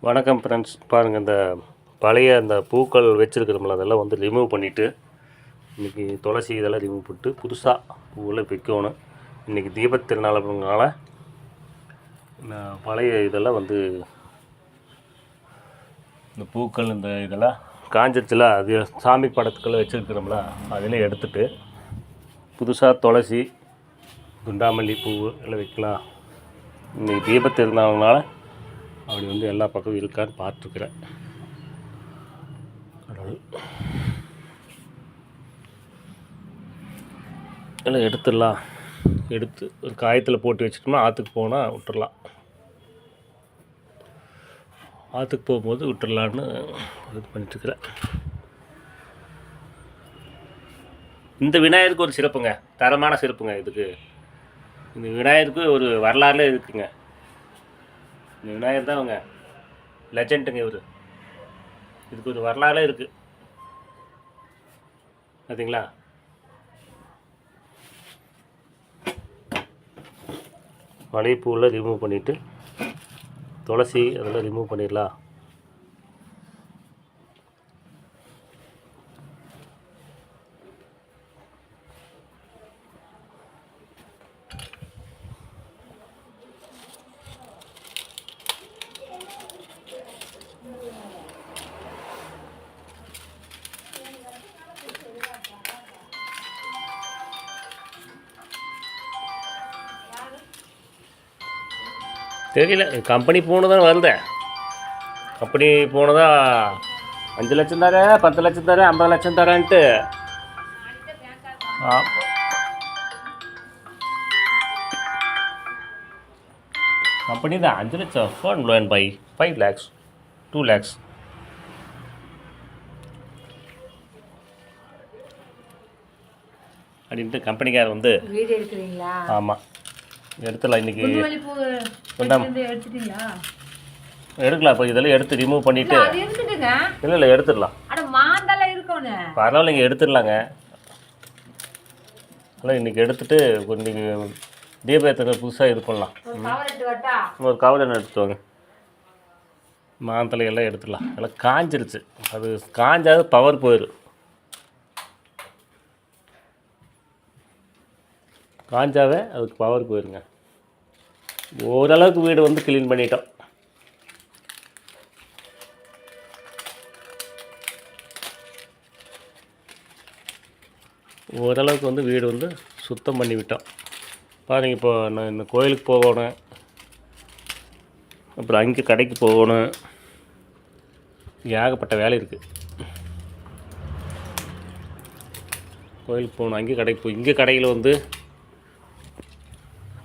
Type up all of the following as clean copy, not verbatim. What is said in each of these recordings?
வணக்கம் ஃப்ரெண்ட்ஸ். பாருங்கள், இந்த பழைய அந்த பூக்கள் வச்சுருக்கிறோம்ல, அதெல்லாம் வந்து ரிமூவ் பண்ணிவிட்டு இன்றைக்கி துளசி இதெல்லாம் ரிமூவ் பண்ணிட்டு புதுசாக பூவில் வைக்கணும். இன்றைக்கி தீபத் திருநாளுங்கிறனால பழைய இதெல்லாம் வந்து இந்த பூக்கள் இந்த இதெல்லாம் காஞ்சிருச்சுல, அது சாமி படத்துக்களை வச்சுருக்கிறோம்ல, அதில் எடுத்துகிட்டு புதுசாக துளசி குண்டாமல்லி பூ எல்லாம் வைக்கலாம். இன்றைக்கி தீபத் திருநாளுனால அப்படி வந்து எல்லா பக்கமும் இருக்கான்னு பார்த்துருக்குறேன். எல்லாம் எடுத்துடலாம். எடுத்து ஒரு காயத்தில் போட்டு வச்சுட்டோம்னா ஆற்றுக்கு போனால் விட்டுடலாம். ஆற்றுக்கு போகும்போது விட்டுடலான்னு இது பண்ணிட்டுருக்குறேன். இந்த விநாயகருக்கு ஒரு சிறப்புங்க, தரமான சிறப்புங்க. இதுக்கு இந்த விநாயகருக்கு ஒரு வரலாறுல இருக்குங்க. இந்த விநாயகர் தான் அவங்க லெஜெண்டுங்க. இவர் இதுக்கு ஒரு வரலாறு இருக்குது பார்த்தீங்களா. மல்லிகைப்பூவில் ரிமூவ் பண்ணிவிட்டு துளசி அதெல்லாம் ரிமூவ் பண்ணிடலாம். தெரியல, கம்பெனி போனதான் வருதேன். கம்பெனி போனதா 5 லட்சம் தரேன், 10 லட்சம் தரேன், 50 லட்சம் தரேன்ட்டு. கம்பெனி தான் 5 லட்சம் phone loan by 5 lakhs 2 lakhs. அப்படின்ட்டு கம்பெனிக்கார் வந்து வீடு எடுக்கிறீங்களா? ஆமாம், எடுத்துடலாம். இன்றைக்கி எடுக்கலாம். இப்போ இதெல்லாம் எடுத்து ரிமூவ் பண்ணிவிட்டு இல்லை எடுத்துடலாம். பரவாயில்லைங்க, எடுத்துடலாங்க. இல்லை இன்றைக்கி எடுத்துகிட்டு இன்றைக்கி தீபத்தை புதுசாக இது பண்ணலாம். ஒரு கவர் என்ன எடுத்துட்டு வாங்க. மாந்தலை எல்லாம் எடுத்துடலாம். எல்லாம் காஞ்சிருச்சு. அது காஞ்சாது பவர் போயிடும். காஞ்சாவே அதுக்கு பவர் போயிருங்க. ஓரளவுக்கு வீடு வந்து க்ளீன் பண்ணிட்டோம். ஓரளவுக்கு வந்து வீடு வந்து சுத்தம் பண்ணி விட்டோம். பாருங்கள், இப்போ நான் இந்த கோயிலுக்கு போகணும், அப்புறம் அங்கே கடைக்கு போகணும், ஏகப்பட்ட வேலை இருக்குது. கோயிலுக்கு போகணும், அங்கே கடைக்கு போய் இங்கே கடையில் வந்து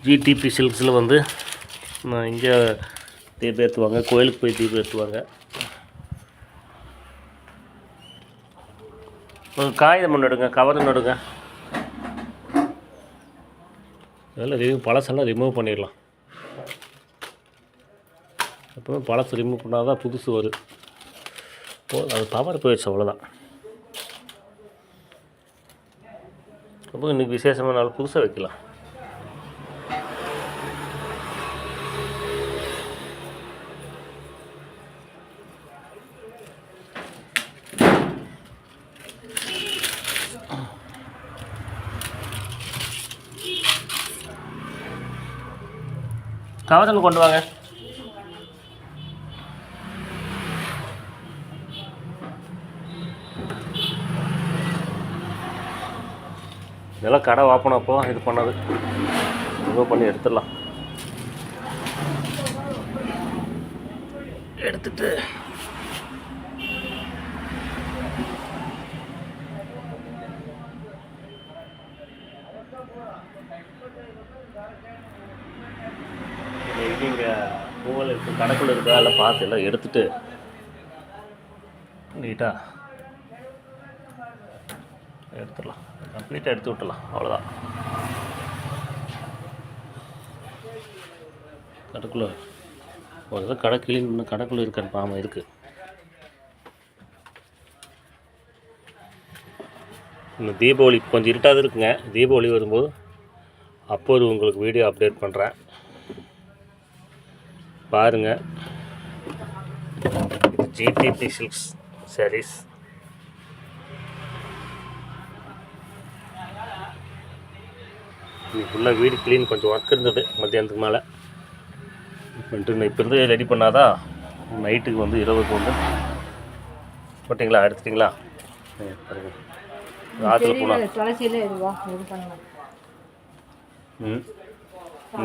ஜிடிபி சில்க்ஸில் வந்து நான் இங்கே தீபம் ஏற்றுவாங்க, கோயிலுக்கு போய் தீபம் ஏற்றுவாங்க. ஒரு காகிதம் ஒன்று எடுங்க, கவர் ஒன்று எடுங்க. அதெல்லாம் பழசெல்லாம் ரிமூவ் பண்ணிடலாம். எப்பவுமே பழசு ரிமூவ் பண்ணால் தான் புதுசு வரும். அது பவர் போயிடுச்சு, அவ்வளோதான். அப்போ இன்றைக்கி விசேஷமான நாள், புதுசாக வைக்கலாம். கவர்னு கொண்டு வாங்க. இதெல்லாம் கடை வாப்பணும் அப்போ இது பண்ணது ரிமூவ் பண்ணி எடுத்துடலாம். எடுத்துட்டு இங்கே பூவில் இருக்குது, கடைக்குள்ள இருக்கா எல்லாம் பார்த்து எல்லாம் எடுத்துகிட்டு நீட்டாக எடுத்துடலாம். கம்ப்ளீட்டாக எடுத்து விட்டுடலாம், அவ்வளோதான். கடைக்குள்ளே ஒரு இதை கடை கிளீன் பண்ண கடைக்குள்ளே இருக்கான்னு பாமா இருக்குது. இந்த தீபாவளி கொஞ்சம் இருட்டாக இருக்குங்க. தீபாவளி வரும்போது அப்போது உங்களுக்கு வீடியோ அப்டேட் பண்ணுறேன், பாருங்கள். GDP silks sarees. இன்னைக்கு ஃபுல்லாக வீடு க்ளீன் கொஞ்சம் ஒர்க் இருந்தது மத்தியானத்துக்கு மேலே. இப்போ இருந்து ரெடி பண்ணாதான் நைட்டுக்கு வந்து இரவுக்கு வந்து போட்டிங்களா எடுத்துட்டிங்களா? ஆற்றுல போனால்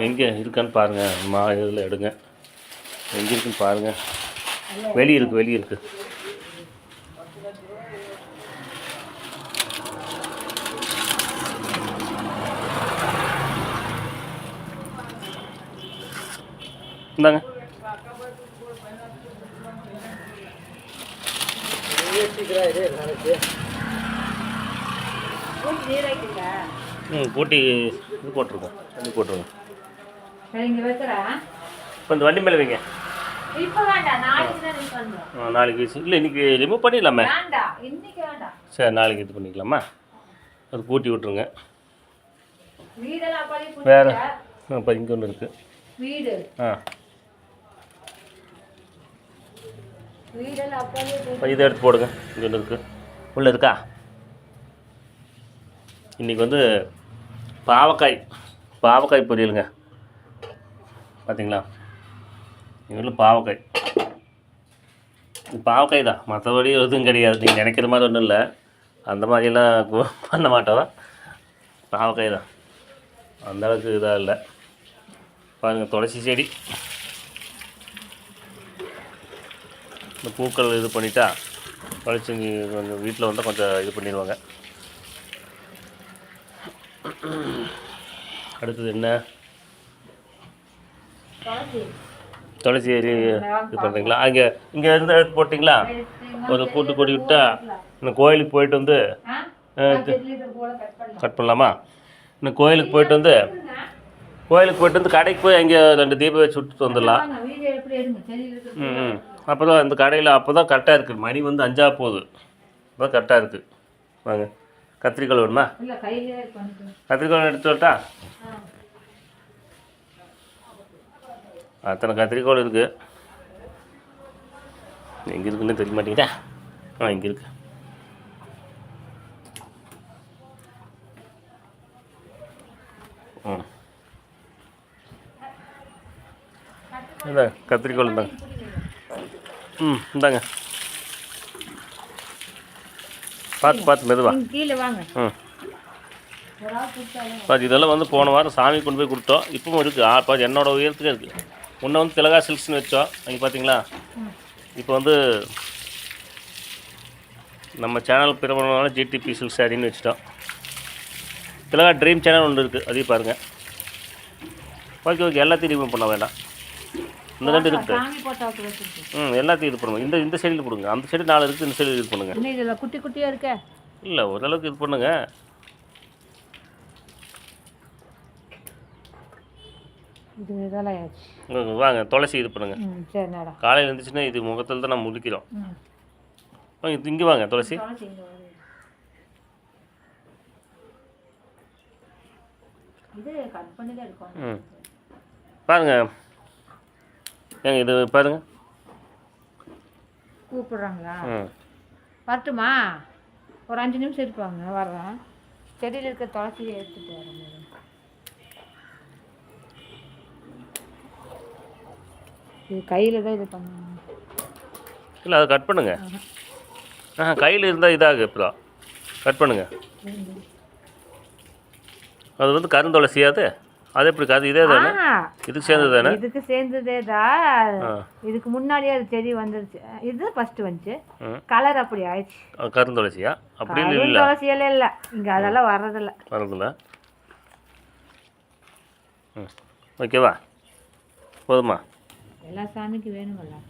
எங்கே இருக்கான்னு பாருங்கள். இதில் எடுங்க, எங்கே இருக்குன்னு பாருங்கள். வெளியே இருக்குது. இந்தாங்க. கூட்டி இது போட்டிருக்கோம், தண்ணி போட்டுருங்க. இப்போ இந்த வண்டி மேலே வைங்க. நாளைக்கு இல்லை, இன்றைக்கி ரிமூவ் பண்ணிடலாமே. சரி, நாளைக்கு இது பண்ணிக்கலாமா? அது கூட்டி விட்ருங்க. வேறு இப்போ இங்கே ஒன்று இருக்குது. இதை எடுத்து போடுங்க. இங்கே ஒன்று இருக்குது. உள்ளே இருக்கா? இன்றைக்கி வந்து பாவக்காய் பொரியலுங்க. பார்த்தீங்களா? எங்கள் பாவக்காய் தான், மற்றபடி எதுவும் கிடையாது. நீங்கள் நினைக்கிற மாதிரி ஒன்றும் இல்லை, அந்த மாதிரியெல்லாம் பண்ண மாட்டோம். பாவக்காய் தான், அந்தளவுக்கு இதாக இல்லை. பாருங்கள், துளசி செடி. இந்த பூக்கள் இது பண்ணிட்டா துளசி கொஞ்சம் வீட்டில் வந்தால் கொஞ்சம் இது பண்ணிடுவாங்க. அடுத்தது என்ன? துளசி இது பண்ணுறீங்களா? இங்கே இருந்து எடுத்து போட்டிங்களா? ஒரு கூட்டு கொடி விட்டா இந்த கோயிலுக்கு போயிட்டு வந்து கட் பண்ணலாமா? இந்த கோயிலுக்கு போயிட்டு வந்து கடைக்கு போய் அங்கே 2 தீபம் வச்சு விட்டுட்டு வந்துடலாம். அப்போ தான் இந்த கடையில் அப்போ தான் கரெக்டாக இருக்குது. மணி வந்து 5 போகுது. அப்போ தான் கரெக்டாக இருக்குது. வாங்க, கத்திரிக்காய் வேணுமா? கத்திரிக்காய் எடுத்து வரட்டா? அத்தனை கத்திரிக்காய் இருக்குது. எங்கே இருக்குன்னு தெரிய மாட்டேங்குதா? இங்கே இருக்கு. இந்தாங்க கத்திரிக்காய் இந்தாங்க. இந்தாங்க, பார்த்து மெதுவா. பாதி இதெல்லாம் வந்து போன வாரம் சாமி கொண்டு போய் கொடுத்தோம். இப்பவும் இருக்குது. பாதி என்னோடய உயரத்துக்கு இருக்குது. முன்னே வந்து திலகா சில்க்ஸ்னு வச்சோம். அங்கே பார்த்தீங்களா? இப்போ வந்து நம்ம சேனல் பிரபலமான ஜிடிபி சில்க் சாரின்னு வச்சுட்டோம். திலகா ட்ரீம் சேனல் ஒன்று இருக்குது, அதையும் பாருங்கள். ஓகே, எல்லாத்தையும் ரிமூவ் பண்ண வேண்டாம். இந்த 2 இருக்குது. எல்லாத்தையும் இது பண்ணுங்க. இந்த சைடில் கொடுங்க. அந்த சைடு 4 இருக்குது, இந்த சைடு இது பண்ணுங்கள். குட்டி குட்டியாக இருக்க இல்லை, ஓரளவுக்கு இது பண்ணுங்க. வாங்க, துளசி இது பண்ணுங்க. காலையில் இருந்துச்சுன்னா இது முகத்தில் தான் நம்ம முடிக்கிறோம். இங்கே வாங்க, துளசி. பாருங்க, ஏங்க இது பாருங்க. கூப்பிடுறாங்களா? வரட்டுமா? ஒரு 5 நிமிஷம் இருப்பாங்க, வர்றேன். செடியில் இருக்க துளசியை எடுத்துகிட்டு வரேன். இது கையில் தான் இது பண்ணுங்க. இல்லை, அதை கட் பண்ணுங்க. கையில் இருந்தால் இதாகு. இப்போ கட் பண்ணுங்க. அது வந்து கருந்துளசியாது. அது எப்படி காது? இதே தானே? இதுக்கு சேர்ந்தது தானே? இதுக்கு சேர்ந்ததே தான். இதுக்கு முன்னாடியே அது செடி வந்துருச்சு. இது ஃபர்ஸ்ட் வந்துச்சு. கலர் அப்படி ஆயிடுச்சு. கருந்துளசியா? அப்படி இல்லை, துளசியெல்லாம் இல்லை இங்கே. அதெல்லாம் வரதில்லை. ஓகேவா? போதுமா? எல்லா சாமிக்கு வேணுமல்ல.